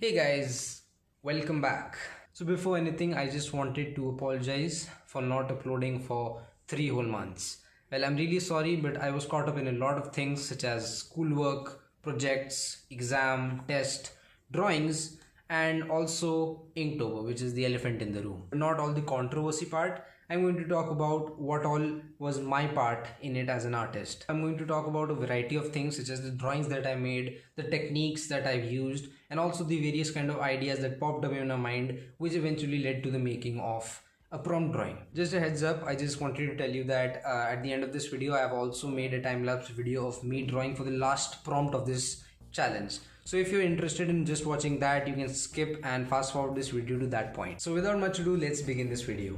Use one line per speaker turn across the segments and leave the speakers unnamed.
Hey guys, welcome back. So before anything, I just wanted to apologize for not uploading for 3 whole months. Well, I'm really sorry, but I was caught up in a lot of things such as schoolwork, projects, exam, test, drawings, and also Inktober, which is the elephant in the room. Not all the controversy part. I'm going to talk about what all was my part in it as an artist. I'm going to talk about a variety of things such as the drawings that I made, the techniques that I've used, and also the various kind of ideas that popped up in my mind, which eventually led to the making of a prompt drawing. Just a heads up, I just wanted to tell you that at the end of this video, I have also made a time-lapse video of me drawing for the last prompt of this challenge. So if you're interested in just watching that, you can skip and fast forward this video to that point. So without much ado, let's begin this video.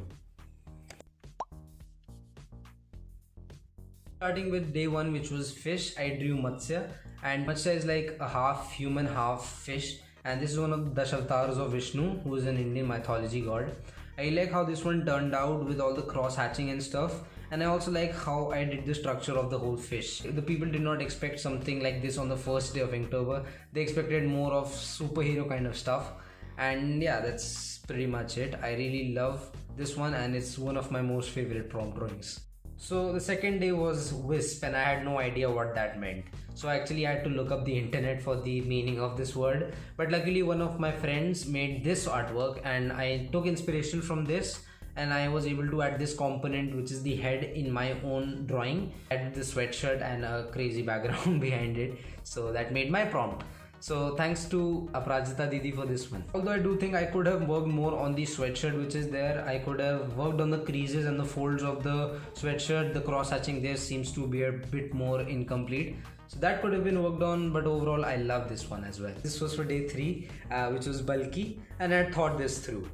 Starting with day one, which was fish, I drew Matsya, and Matsya is like a half human, half fish, and this is one of the Dashavatars of Vishnu, who is an Indian mythology god. I like how this one turned out with all the cross hatching and stuff, and I also like how I did the structure of the whole fish. The people did not expect something like this on the first day of Inktober. They expected more of superhero kind of stuff, and yeah, that's pretty much it. I really love this one, and it's one of my most favorite prompt drawings. So the second day was wisp, and I had no idea what that meant. So I actually had to look up the internet for the meaning of this word. But luckily one of my friends made this artwork and I took inspiration from this, and I was able to add this component, which is the head, in my own drawing. I added the sweatshirt and a crazy background behind it. So that made my prompt. So thanks to Aprajita Didi for this one. Although I do think I could have worked more on the sweatshirt which is there. I could have worked on the creases and the folds of the sweatshirt. The cross hatching there seems to be a bit more incomplete. So that could have been worked on, but overall I love this one as well. This was for day 3, which was bulky, and I thought this through.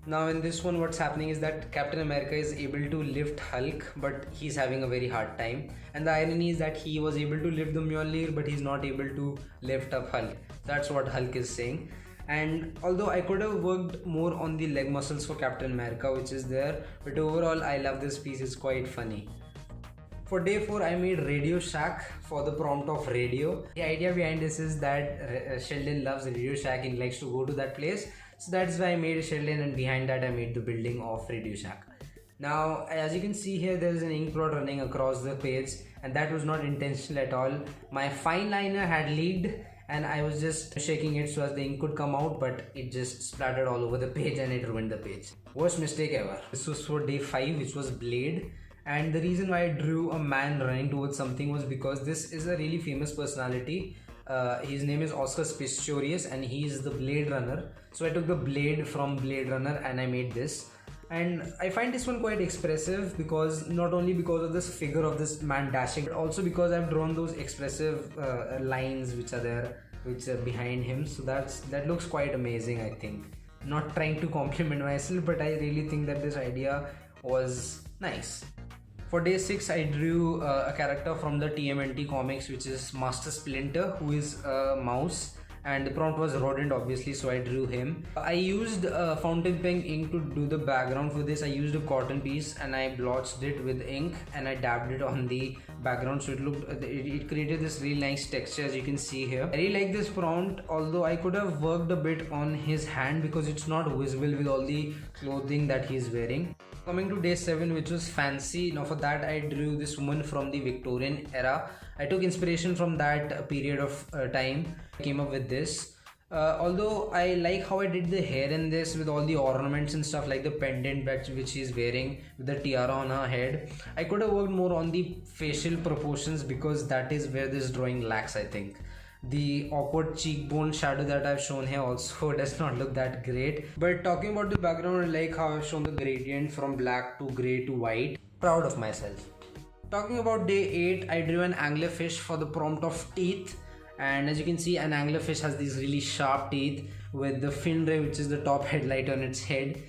Now in this one, what's happening is that Captain America is able to lift Hulk, but he's having a very hard time. And the irony is that he was able to lift the Mjolnir, but he's not able to lift up Hulk. That's what Hulk is saying. And although I could have worked more on the leg muscles for Captain America, which is there, but overall I love this piece. It's quite funny. For day 4, I made Radio Shack for the prompt of radio. The idea behind this is that Sheldon loves Radio Shack and he likes to go to that place. So that's why I made Sheldon, and behind that I made the building of Radio Shack. Now, as you can see here, there is an ink blot running across the page, and that was not intentional at all. My fine liner had leaked and I was just shaking it so as the ink could come out, but it just splattered all over the page and it ruined the page. Worst mistake ever. This was for day 5, which was Blade. And the reason why I drew a man running towards something was because this is a really famous personality. His name is Oscar Pistorius and he is the Blade Runner. So I took the blade from Blade Runner and I made this. And I find this one quite expressive because not only because of this figure of this man dashing, but also because I've drawn those expressive lines which are there, which are behind him. So that looks quite amazing, I think. Not trying to compliment myself, but I really think that this idea was nice. For day 6, I drew a character from the TMNT comics, which is Master Splinter, who is a mouse, and the prompt was rodent obviously, so I drew him. I used fountain pen ink to do the background for this. I used a cotton piece and I blotched it with ink and I dabbed it on the background, so it created this really nice texture, as you can see here. I really like this prompt, although I could have worked a bit on his hand because it's not visible with all the clothing that he's wearing. Coming to day 7, which was fancy. Now for that I drew this woman from the Victorian era. I took inspiration from that period of time. I came up with this. Although I like how I did the hair in this with all the ornaments and stuff, like the pendant which she's wearing with the tiara on her head. I could have worked more on the facial proportions because that is where this drawing lacks, I think. The awkward cheekbone shadow that I've shown here also does not look that great. But talking about the background, I like how I've shown the gradient from black to grey to white. Proud of myself. Talking about day 8, I drew an anglerfish for the prompt of teeth. And as you can see, an anglerfish has these really sharp teeth with the fin ray, which is the top headlight on its head,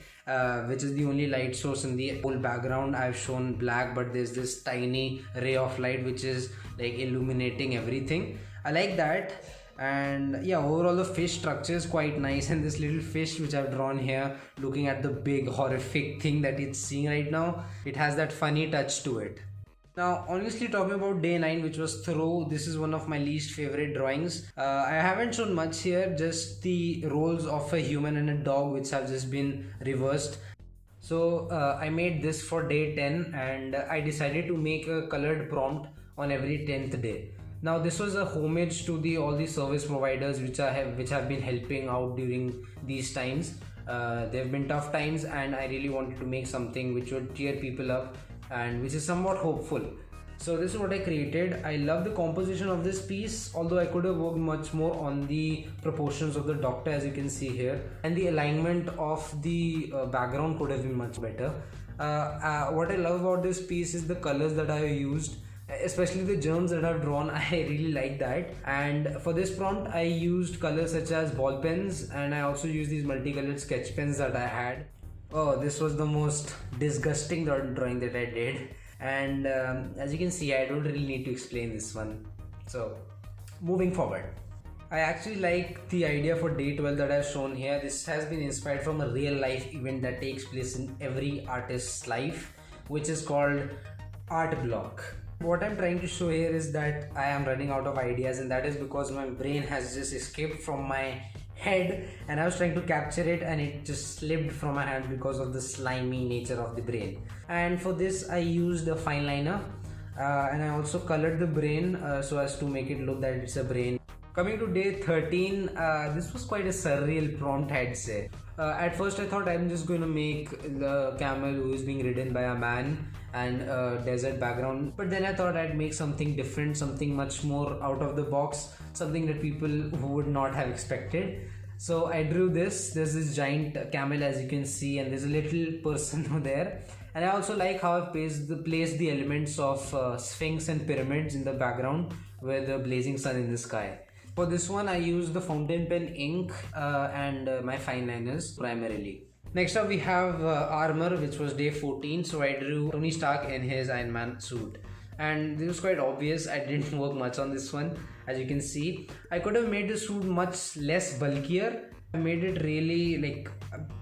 which is the only light source in the whole background. I've shown black, but there's this tiny ray of light which is like illuminating everything. I like that. And yeah, overall the fish structure is quite nice, and this little fish which I've drawn here looking at the big horrific thing that it's seeing right now, it has that funny touch to it. Now, honestly, talking about day 9, which was throw, this is one of my least favorite drawings. I haven't shown much here, just the roles of a human and a dog, which have just been reversed. So I made this for day 10, and I decided to make a colored prompt on every 10th day. Now this was a homage to the all the service providers which have been helping out during these times. They have been tough times, and I really wanted to make something which would cheer people up and which is somewhat hopeful. So this is what I created. I love the composition of this piece, although I could have worked much more on the proportions of the doctor, as you can see here, and the alignment of the background could have been much better. What I love about this piece is the colors that I have used, especially the germs that I've drawn. I really like that. And for this prompt I used colors such as ball pens, and I also used these multicolored sketch pens that I had. Oh, this was the most disgusting drawing that I did, and as you can see, I don't really need to explain this one. So moving forward, I actually like the idea for day 12 that I've shown here. This has been inspired from a real life event that takes place in every artist's life, which is called art block. What I'm trying to show here is that I am running out of ideas, and that is because my brain has just escaped from my head, and I was trying to capture it and it just slipped from my hand because of the slimy nature of the brain. And for this I used a fine liner, and I also colored the brain so as to make it look that it's a brain. Coming to day 13, this was quite a surreal prompt, I'd say. At first I thought I'm just going to make the camel who is being ridden by a man and a desert background, but then I thought I'd make something different, something much more out of the box, something that people who would not have expected. So I drew this. There's this giant camel, as you can see, and there's a little person there. And I also like how I've placed the elements of sphinx and pyramids in the background with the blazing sun in the sky. For this one I used the fountain pen ink and my fine liners primarily. Next up we have armor, which was day 14. So I drew Tony Stark in his Iron Man suit, and this was quite obvious. I didn't work much on this one. As you can see, I could have made the suit much less bulkier. I made it really like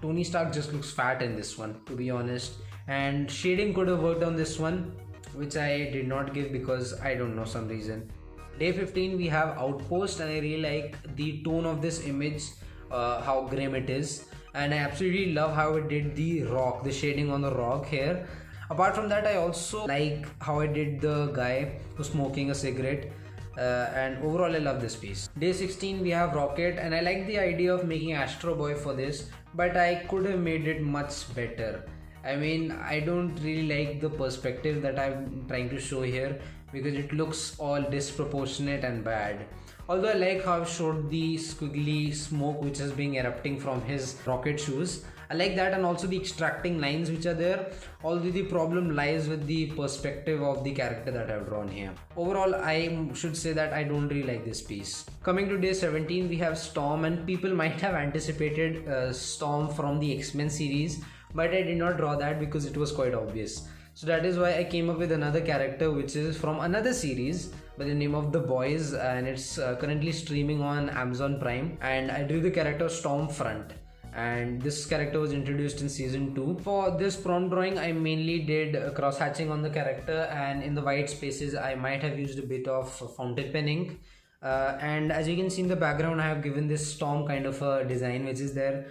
Tony Stark just looks fat in this one, to be honest, and shading could have worked on this one, which I did not give because I don't know, some reason. Day 15 we have Outpost, and I really like the tone of this image, how grim it is, and I absolutely love how it did the rock, the shading on the rock here. Apart from that, I also like how I did the guy who's smoking a cigarette, and overall I love this piece. Day 16 we have Rocket, and I like the idea of making Astro Boy for this, but I could have made it much better. I mean, I don't really like the perspective that I'm trying to show here because it looks all disproportionate and bad. Although I like how I've showed the squiggly smoke which is being erupting from his rocket shoes. I like that, and also the extracting lines which are there, although the problem lies with the perspective of the character that I've drawn here. Overall, I should say that I don't really like this piece. Coming to day 17, we have Storm, and people might have anticipated Storm from the X-Men series, but I did not draw that because it was quite obvious. So that is why I came up with another character which is from another series by the name of The Boys, and it's currently streaming on Amazon Prime, and I drew the character Stormfront, and this character was introduced in season 2. For this prompt drawing I mainly did cross hatching on the character, and in the white spaces I might have used a bit of fountain pen ink, and as you can see in the background I have given this storm kind of a design which is there,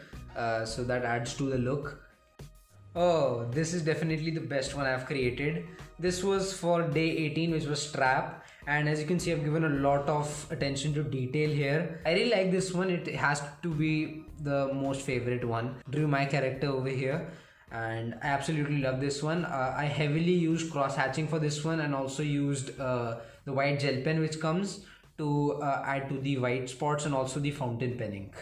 so that adds to the look. Oh, this is definitely the best one I've created. This was for day 18, which was Trap, and as you can see I've given a lot of attention to detail here. I really like this one. It has to be the most favorite one. Drew my character over here, and I absolutely love this one. I heavily used cross hatching for this one, and also used the white gel pen which comes to add to the white spots, and also the fountain pen ink.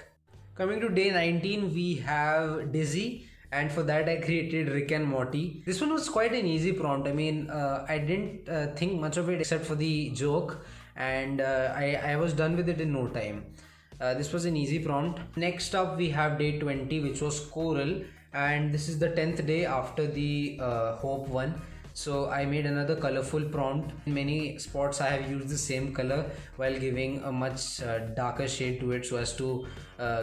Coming to day 19, we have Dizzy, and for that I created Rick and Morty. This one was quite an easy prompt. I mean, I didn't think much of it except for the joke, and I was done with it in no time. This was an easy prompt. Next up we have day 20, which was Coral, and this is the 10th day after the Hope one. So I made another colorful prompt. In many spots I have used the same color while giving a much darker shade to it, so as to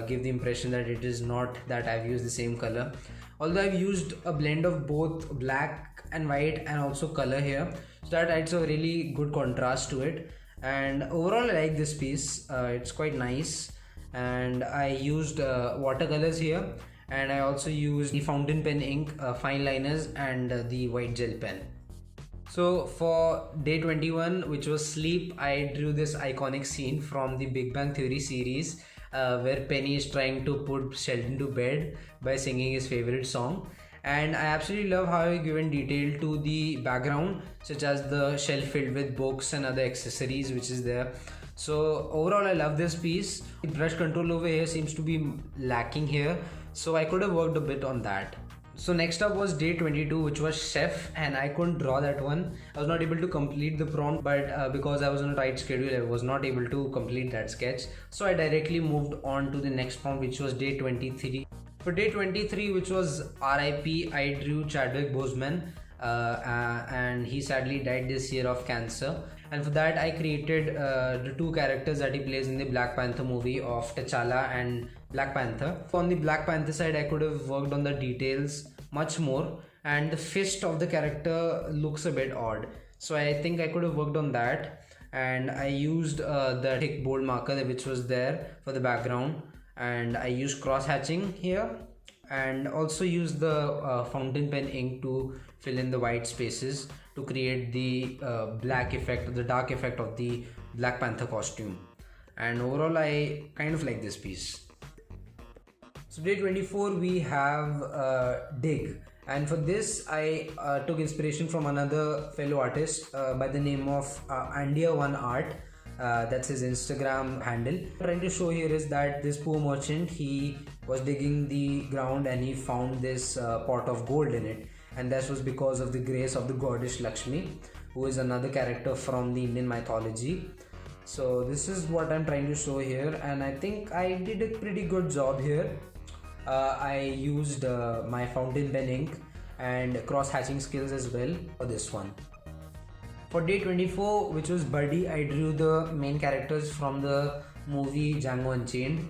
give the impression that it is not that I've used the same color. Although I've used a blend of both black and white and also color here, so that adds a really good contrast to it. And overall I like this piece. It's quite nice, and I used watercolors here, and I also used the fountain pen ink, fine liners, and the white gel pen. So for day 21, which was sleep, I drew this iconic scene from the Big Bang Theory series, where Penny is trying to put Sheldon to bed by singing his favorite song. And I absolutely love how I've given detail to the background, such as the shelf filled with books and other accessories which is there. So overall I love this piece. The brush control over here seems to be lacking here, so I could have worked a bit on that. So next up was day 22, which was chef, and I couldn't draw that one. I was not able to complete the prompt, but because I was on a tight schedule, I was not able to complete that sketch. So I directly moved on to the next prompt, which was day 23. For day 23, which was RIP, I drew Chadwick Boseman, and he sadly died this year of cancer. And for that I created the two characters that he plays in the Black Panther movie of T'Challa and Black Panther. On the Black Panther side, I could have worked on the details much more, and the fist of the character looks a bit odd, so I think I could have worked on that. And I used the thick bold marker which was there for the background, and I used cross hatching here, and also used the fountain pen ink to fill in the white spaces to create the black effect, the dark effect of the Black Panther costume. And overall I kind of like this piece. So day 24 we have Dig, and for this I took inspiration from another fellow artist by the name of Andia1art. That's his Instagram handle. What I'm trying to show here is that this poor merchant, he was digging the ground and he found this pot of gold in it, and that was because of the grace of the goddess Lakshmi, who is another character from the Indian mythology. So this is what I'm trying to show here, and I think I did a pretty good job here. I used my fountain pen ink and cross hatching skills as well for this one. For day 24, which was Buddy, I drew the main characters from the movie Django Unchained.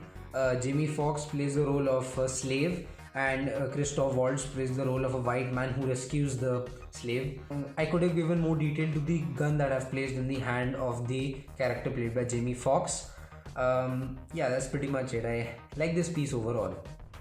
Jamie Foxx plays the role of a slave, and Christoph Waltz plays the role of a white man who rescues the slave. I could have given more detail to the gun that I've placed in the hand of the character played by Jamie Foxx. Yeah, that's pretty much it. I like this piece overall.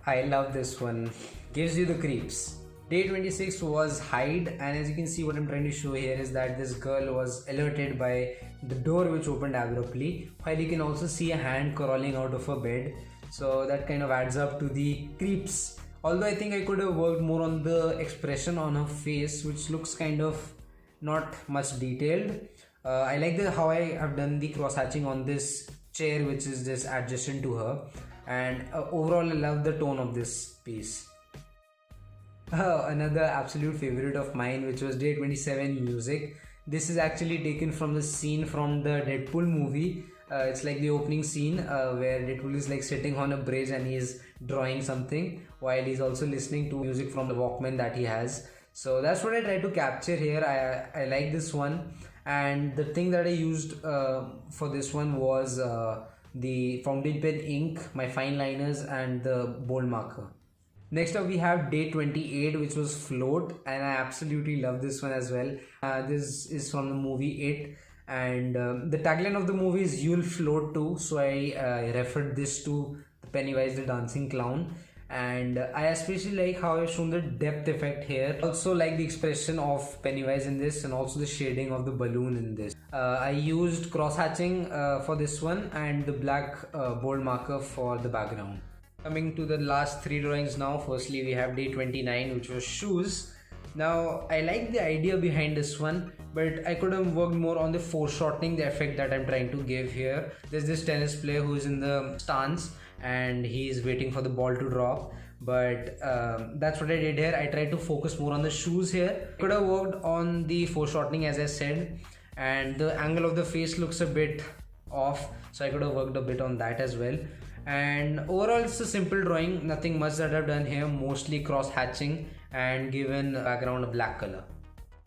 I love this one. Gives you the creeps. Day 26 was Hide, and as you can see, what I'm trying to show here is that this girl was alerted by the door which opened abruptly, while you can also see a hand crawling out of her bed. So that kind of adds up to the creeps. Although I think I could have worked more on the expression on her face, which looks kind of not much detailed. I like how I have done the cross hatching on this chair which is just adjacent to her, and overall I love the tone of this piece. Another absolute favorite of mine, which was day 27, music. This is actually taken from the scene from the Deadpool movie. It's like the opening scene where Deadpool is like sitting on a bridge and he's drawing something while he's also listening to music from the Walkman that he has. So that's what I tried to capture here. I like this one, and the thing that I used for this one was the fountain pen ink, my fine liners, and the bold marker. Next up we have day 28, which was Float, and I absolutely love this one as well. This is from the movie It, and the tagline of the movie is "You'll float too," so I referred this to Pennywise the Dancing Clown, and I especially like how I've shown the depth effect here. Also like the expression of Pennywise in this, and also the shading of the balloon in this. I used cross hatching for this one, and the black bold marker for the background. Coming to the last three drawings now. Firstly we have day 29, which was Shoes. Now I like the idea behind this one, but I could have worked more on the foreshortening, the effect that I'm trying to give here. There's this tennis player who is in the stance and he's waiting for the ball to drop, but that's what I did here. I tried to focus more on the shoes here. Could have worked on the foreshortening, as I said, and the angle of the face looks a bit off, so I could have worked a bit on that as well. And overall it's a simple drawing, nothing much that I've done here, mostly cross hatching and given background a black color.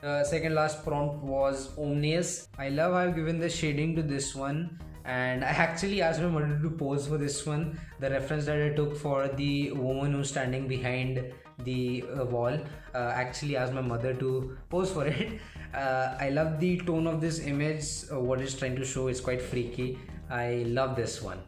The second last prompt was Omnious. I love how I've given the shading to this one, and I actually asked my mother to pose for this one, the reference that I took for the woman who's standing behind the wall. Actually asked my mother to pose for it. I love the tone of this image. What it's trying to show is quite freaky. I love this one.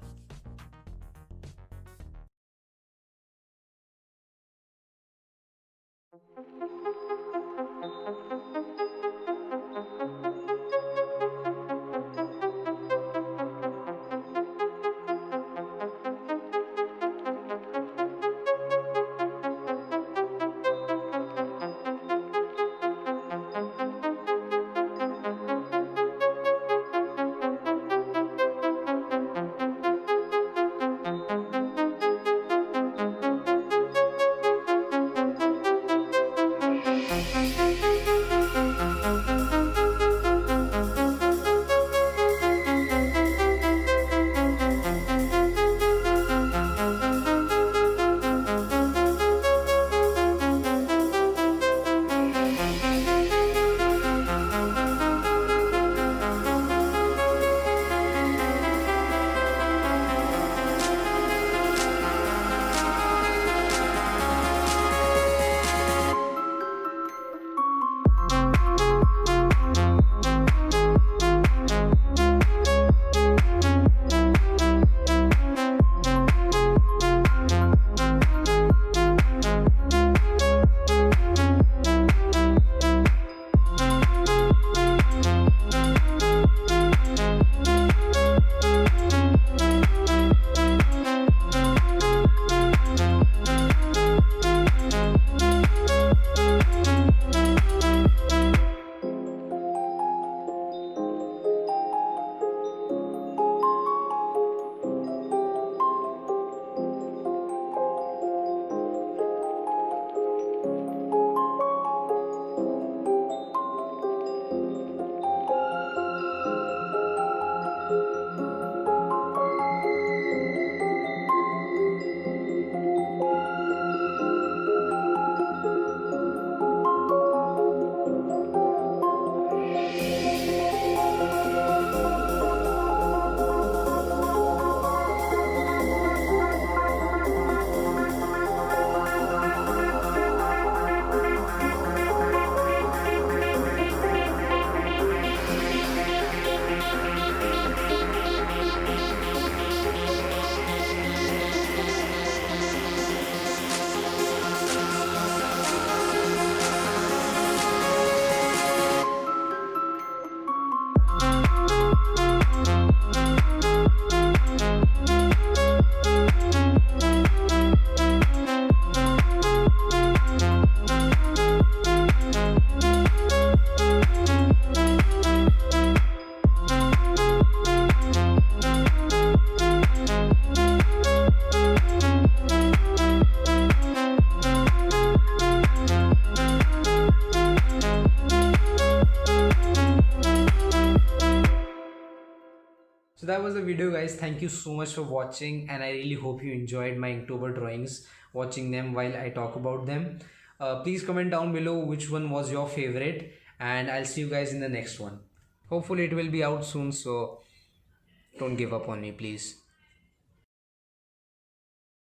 So that was the video, guys. Thank you so much for watching, and I really hope you enjoyed my Inktober drawings, watching them while I talk about them. Please comment down below which one was your favorite, and I'll see you guys in the next one. Hopefully it will be out soon, so don't give up on me, please.